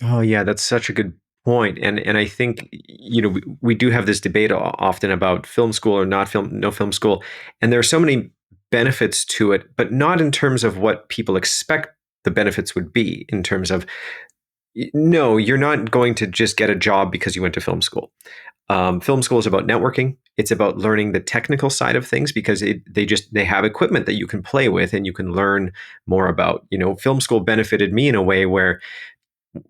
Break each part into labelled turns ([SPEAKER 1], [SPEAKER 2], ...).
[SPEAKER 1] Oh yeah, that's such a good point. And I think we do have this debate often about film school or not film no film school, and there are so many benefits to it, but not in terms of what people expect the benefits would be in terms of no, you're not going to just get a job because you went to film school. Film school is about networking. It's about learning the technical side of things because they have equipment that you can play with and you can learn more about. Film school benefited me in a way where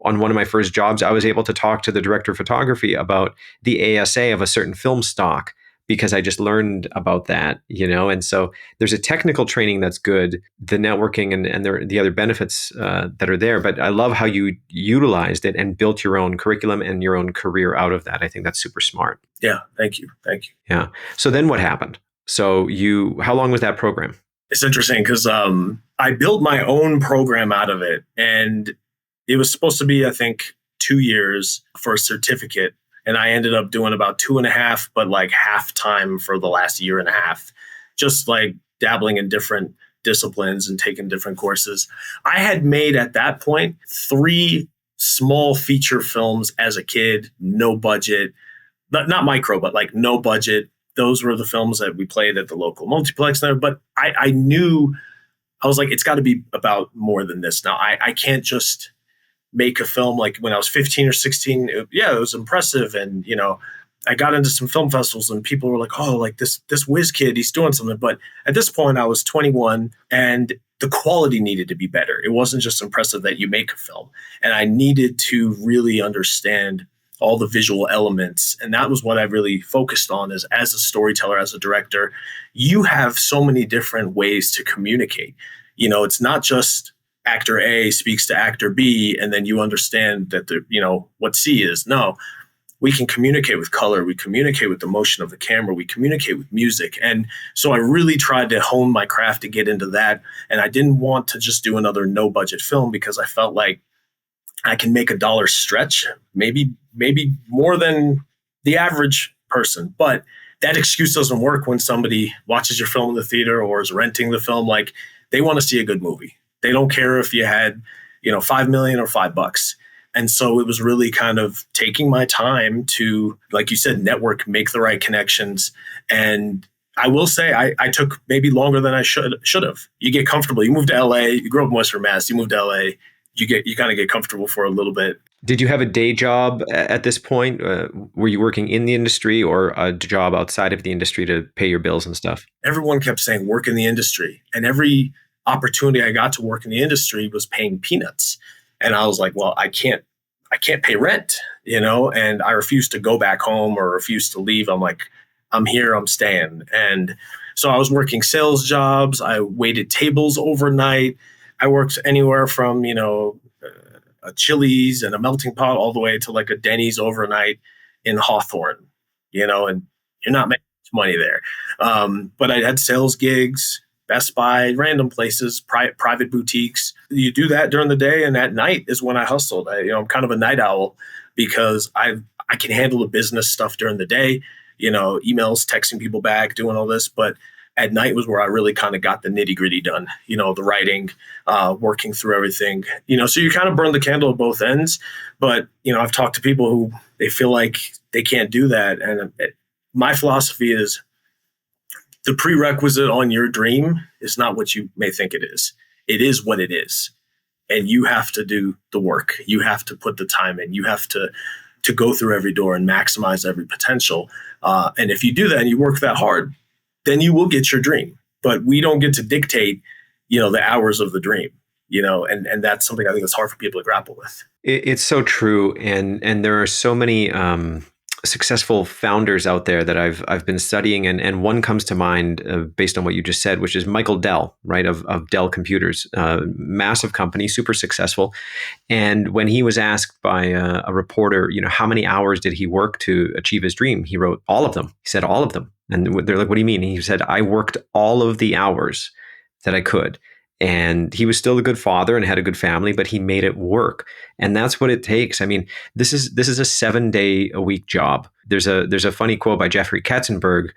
[SPEAKER 1] on one of my first jobs, I was able to talk to the director of photography about the ASA of a certain film stock because I just learned about that. And so there's a technical training that's good, the networking and the other benefits that are there. But I love how you utilized it and built your own curriculum and your own career out of that. I think that's super smart.
[SPEAKER 2] Yeah, thank you. Thank you.
[SPEAKER 1] Yeah. So then what happened? So how long was that program?
[SPEAKER 2] It's interesting because I built my own program out of it. And it was supposed to be, I think, 2 years for a certificate. And I ended up doing about 2.5, but like half time for the last year and a half, just like dabbling in different disciplines and taking different courses. I had made at that point 3 small feature films as a kid, no budget, not micro, but like no budget. Those were the films that we played at the local multiplex there. But I knew, I was like, it's got to be about more than this. Now, I can't just make a film like when I was 15 or 16. It was impressive. And, I got into some film festivals and people were like, oh, like this whiz kid, he's doing something. But at this point, I was 21 and the quality needed to be better. It wasn't just impressive that you make a film. And I needed to really understand all the visual elements. And that was what I really focused on as a storyteller, as a director. You have so many different ways to communicate. It's not just actor A speaks to actor B, and then you understand that what C is. No, we can communicate with color. We communicate with the motion of the camera. We communicate with music. And so I really tried to hone my craft to get into that. And I didn't want to just do another no budget film because I felt like I can make $1 stretch, maybe more than the average person. But that excuse doesn't work when somebody watches your film in the theater or is renting the film. Like, they want to see a good movie. They don't care if you had, 5 million or $5. And so it was really kind of taking my time to, like you said, network, make the right connections. And I will say I took maybe longer than I should have. You get comfortable. You move to LA, you grew up in Western Mass, you move to LA, you kind of get comfortable for a little bit.
[SPEAKER 1] Did you have a day job at this point? Were you working in the industry or a job outside of the industry to pay your bills and stuff?
[SPEAKER 2] Everyone kept saying work in the industry. And every opportunity I got to work in the industry was paying peanuts. And I was like, well, I can't pay rent, and I refused to go back home or refused to leave. I'm like, I'm here, I'm staying. And so I was working sales jobs. I waited tables overnight. I worked anywhere from, a Chili's and a melting pot all the way to like a Denny's overnight in Hawthorne, and you're not making much money there. But I had sales gigs, Best Buy, random places, private boutiques. You do that during the day, and at night is when I hustled. I'm kind of a night owl because I can handle the business stuff during the day, emails, texting people back, doing all this. But at night was where I really kind of got the nitty gritty done, the writing, working through everything, so you kind of burn the candle at both ends. But, I've talked to people who they feel like they can't do that. And my philosophy is, the prerequisite on your dream is not what you may think it is. It is what it is. And you have to do the work. You have to put the time in. You have to go through every door and maximize every potential. And if you do that and you work that hard, then you will get your dream. But we don't get to dictate, the hours of the dream, and that's something I think that's hard for people to grapple with.
[SPEAKER 1] It's so true. And there are so many successful founders out there that I've been studying, and one comes to mind based on what you just said, which is Michael Dell, right, of Dell Computers, massive company, super successful. And when he was asked by a reporter, how many hours did he work to achieve his dream, he wrote all of them. He said all of them, and they're like, "What do you mean?" He said, "I worked all of the hours that I could." And he was still a good father and had a good family, but he made it work. And that's what it takes. I mean, this is a 7-day-a-week job. There's a funny quote by Jeffrey Katzenberg,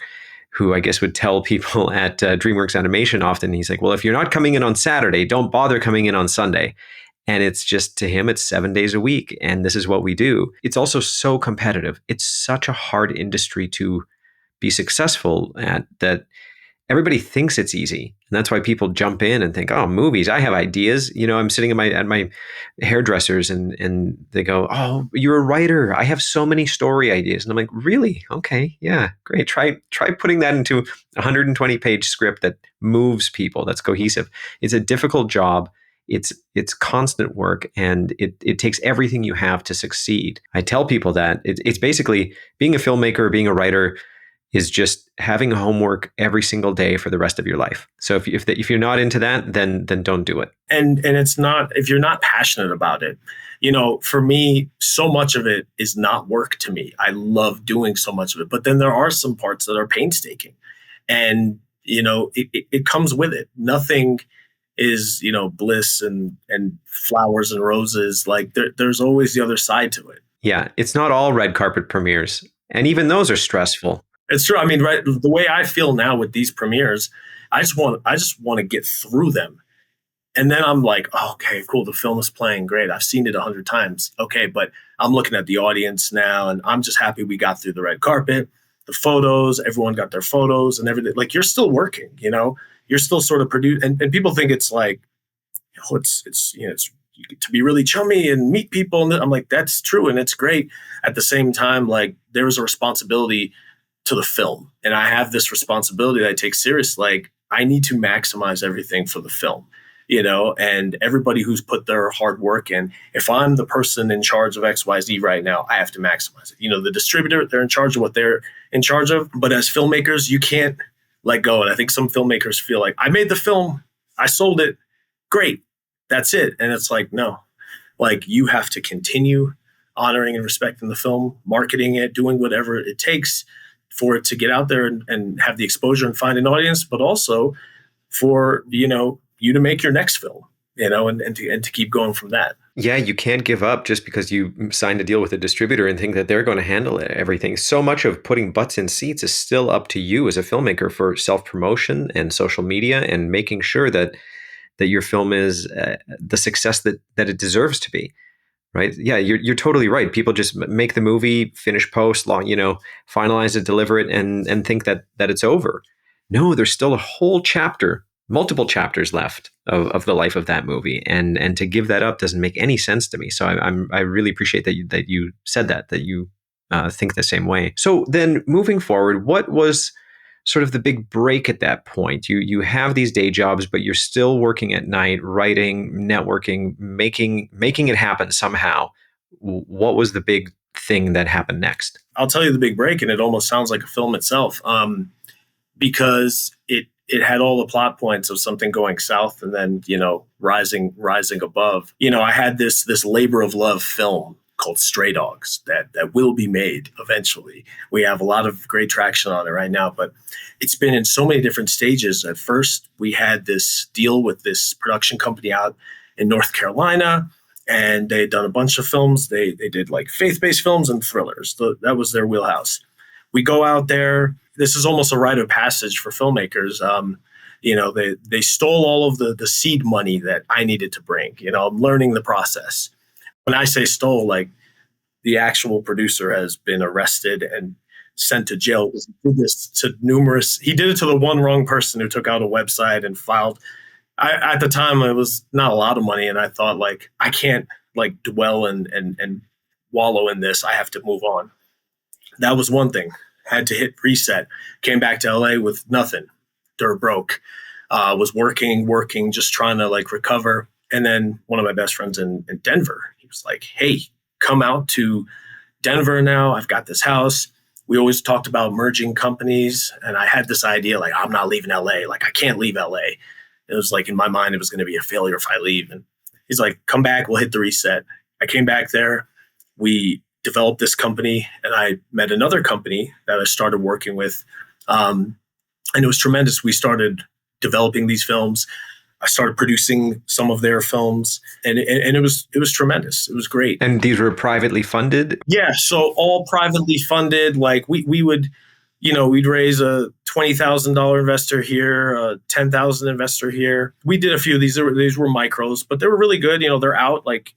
[SPEAKER 1] who I guess would tell people at DreamWorks Animation often. He's like, well, if you're not coming in on Saturday, don't bother coming in on Sunday. And it's just, to him, it's 7 days a week. And this is what we do. It's also so competitive. It's such a hard industry to be successful at, that everybody thinks it's easy. And that's why people jump in and think, oh, movies, I have ideas. I'm sitting at my hairdressers, and they go, oh, you're a writer. I have so many story ideas. And I'm like, really? Okay, yeah, great. Try putting that into a 120-page script that moves people, that's cohesive. It's a difficult job. It's constant work, and it takes everything you have to succeed. I tell people that it's basically being a filmmaker, being a writer, is just having homework every single day for the rest of your life. So if you're not into that, then don't do it.
[SPEAKER 2] And it's not, if you're not passionate about it, for me, so much of it is not work to me. I love doing so much of it, but then there are some parts that are painstaking, and it comes with it. Nothing is bliss and flowers and roses. Like there's always the other side to it.
[SPEAKER 1] Yeah, it's not all red carpet premieres, and even those are stressful.
[SPEAKER 2] It's true. I mean, right, the way I feel now with these premieres, I just want to get through them. And then I'm like, oh, okay, cool. The film is playing great. I've seen it 100 times. Okay, but I'm looking at the audience now, and I'm just happy we got through the red carpet, the photos, everyone got their photos and everything. Like, you're still working, you're still sort of producing. And people think it's like, it's to be really chummy and meet people. And I'm like, that's true. And it's great. At the same time, like, there is a responsibility to the film. And I have this responsibility that I take serious. Like, I need to maximize everything for the film, and everybody who's put their hard work in. If I'm the person in charge of XYZ right now, I have to maximize it. The distributor, they're in charge of what they're in charge of. But as filmmakers, you can't let go. And I think some filmmakers feel like, I made the film, I sold it, great, that's it. And it's like, no, like, you have to continue honoring and respecting the film, marketing it, doing whatever it takes for it to get out there and have the exposure and find an audience, but also for, you to make your next film, and to keep going from that.
[SPEAKER 1] Yeah, you can't give up just because you signed a deal with a distributor and think that they're going to handle everything. So much of putting butts in seats is still up to you as a filmmaker for self-promotion and social media, and making sure that your film is the success that it deserves to be. Right? Yeah, you're totally right. People just make the movie, finish post, finalize it, deliver it, and think that it's over. No, there's still a whole chapter, multiple chapters left of the life of that movie, and to give that up doesn't make any sense to me. So I really appreciate that you said that you think the same way. So then, moving forward, what was sort of the big break at that point? You have these day jobs, but you're still working at night, writing, networking, making it happen somehow. What was the big thing that happened next?
[SPEAKER 2] I'll tell you the big break, and it almost sounds like a film itself, because it had all the plot points of something going south and then rising above. I had this labor of love film called Stray Dogs that will be made eventually. We have a lot of great traction on it right now, but it's been in so many different stages. At first, we had this deal with this production company out in North Carolina, and they had done a bunch of films. They did like faith-based films and thrillers. That was their wheelhouse. We go out there. This is almost a rite of passage for filmmakers. They stole all of the seed money that I needed to bring. I'm learning the process. When I say stole, like, the actual producer has been arrested and sent to jail because he did this to he did it to the one wrong person who took out a website and filed. At the time, it was not a lot of money. And I thought, like, I can't like dwell and wallow in this. I have to move on. That was one thing. Had to hit reset. Came back to LA with nothing. Dirt broke. Was working, just trying to like recover. And then one of my best friends in Denver, he was like, hey, come out to Denver now. I've got this house. We always talked about merging companies. And I had this idea, like, I'm not leaving LA. Like, I can't leave LA. It was like, in my mind, it was going to be a failure if I leave. And he's like, come back. We'll hit the reset. I came back there. We developed this company, and I met another company that I started working with. And it was tremendous. We started developing these films. I started producing some of their films, and it was tremendous. It was great.
[SPEAKER 1] And these were privately funded?
[SPEAKER 2] Yeah, so all privately funded. Like, we would, we'd raise $20,000, $20,000 investor here, 10,000 investor here. We did a few of these. These were micros, but they were really good. They're out, like,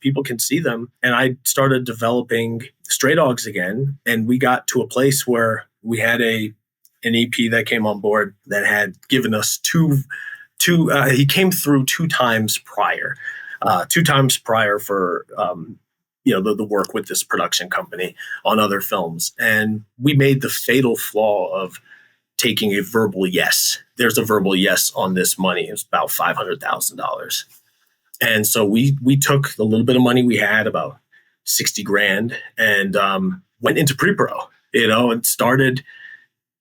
[SPEAKER 2] people can see them. And I started developing Stray Dogs again. And we got to a place where we had an EP that came on board that had given us he came through two times prior for, the work with this production company on other films. And we made the fatal flaw of taking a verbal yes. There's a verbal yes on this money. It was about $500,000. And so we took the little bit of money we had, about 60 grand, and went into pre-pro, and started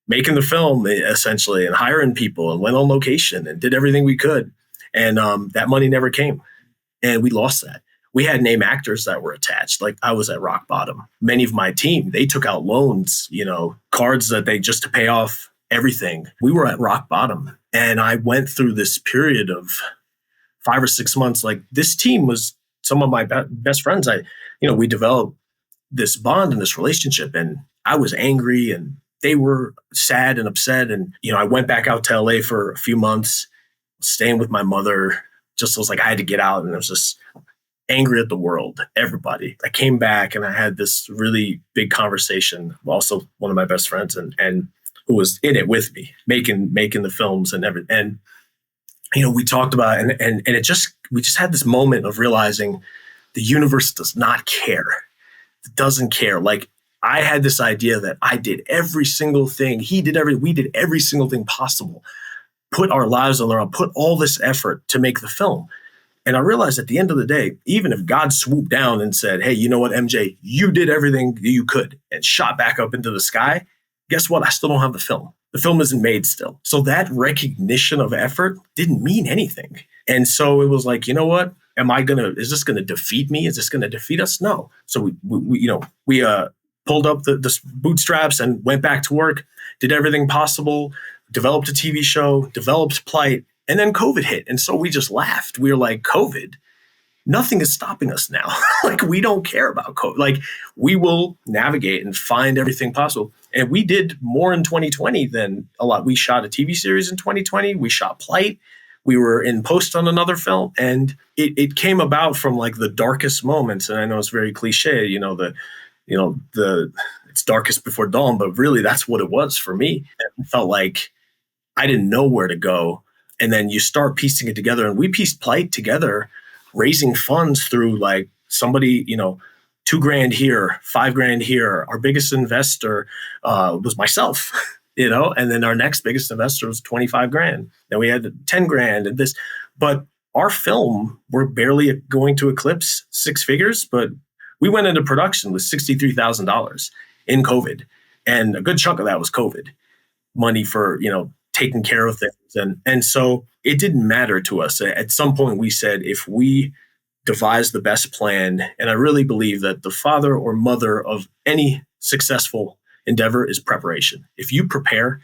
[SPEAKER 2] making the film essentially, and hiring people, and went on location and did everything we could. And that money never came. And we lost that. We had name actors that were attached. Like, I was at rock bottom. Many of my team, they took out loans, cards that they just to pay off everything. We were at rock bottom. And I went through this period of 5 or 6 months. Like, this team was some of my best friends. We developed this bond and this relationship, and I was angry and they were sad and upset. And, I went back out to LA for a few months, staying with my mother. Just was like, I had to get out, and I was just angry at the world, everybody. I came back and I had this really big conversation. Also, one of my best friends and who was in it with me, making the films and everything. And we talked about it, and we just had this moment of realizing the universe does not care. It doesn't care. Like, I had this idea that I did every single thing. We did every single thing possible. Put our lives on the line, put all this effort to make the film. And I realized at the end of the day, even if God swooped down and said, hey, you know what, MJ, you did everything you could and shot back up into the sky, guess what? I still don't have the film. The film isn't made still. So that recognition of effort didn't mean anything. And so it was like, you know what? Is this going to defeat me? Is this going to defeat us? No. So we pulled up the bootstraps and went back to work, did everything possible, developed a TV show, developed Plight. And then COVID hit. And so we just laughed. We were like, COVID, nothing is stopping us now. Like, we don't care about COVID. Like, we will navigate and find everything possible. And we did more in 2020 than a lot. We shot a TV series in 2020. We shot Plight. We were in post on another film. And it came about from, like, the darkest moments. And I know it's very cliche, it's darkest before dawn, but really that's what it was for me. It felt like I didn't know where to go. And then you start piecing it together. And we pieced Plight together, raising funds through, like, somebody, $2,000 here, $5,000 here. Our biggest investor was myself, and then our next biggest investor was $25,000. Then we had $10,000 and this. But our film, we're barely going to eclipse six figures, but we went into production with $63,000 in COVID. And a good chunk of that was COVID money for, taking care of things. And so it didn't matter to us. At some point we said, if we devise the best plan, and I really believe that the father or mother of any successful endeavor is preparation. If you prepare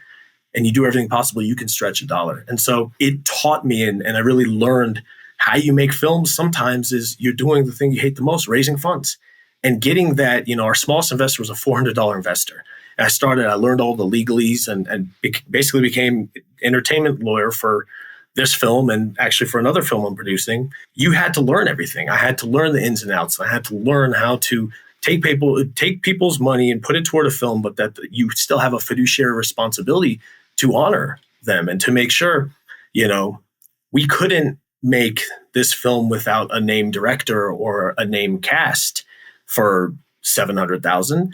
[SPEAKER 2] and you do everything possible, you can stretch $1. And so it taught me, and I really learned how you make films sometimes is you're doing the thing you hate the most, raising funds. And getting that, our smallest investor was a $400 investor. And I learned all the legalese and basically became entertainment lawyer for this film and actually for another film I'm producing. You had to learn everything. I had to learn the ins and outs. I had to learn how to take people's money and put it toward a film, but that you still have a fiduciary responsibility to honor them and to make sure, we couldn't make this film without a named director or a named cast for $700,000.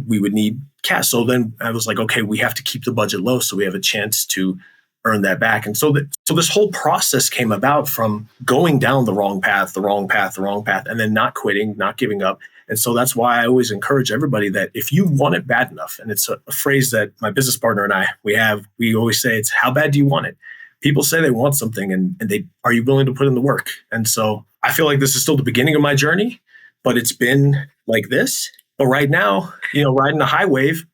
[SPEAKER 2] We would need cash. So then I was like, okay, we have to keep the budget low so we have a chance to earn that back. And so this whole process came about from going down the wrong path, and then not quitting, not giving up. And so that's why I always encourage everybody that if you want it bad enough, and it's a phrase that my business partner and we always say, it's how bad do you want it? People say they want something and are you willing to put in the work? And so I feel like this is still the beginning of my journey, but it's been like this. But right now, riding the high wave,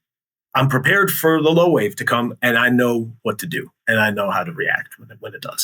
[SPEAKER 2] I'm prepared for the low wave to come, and I know what to do, and I know how to react when it does.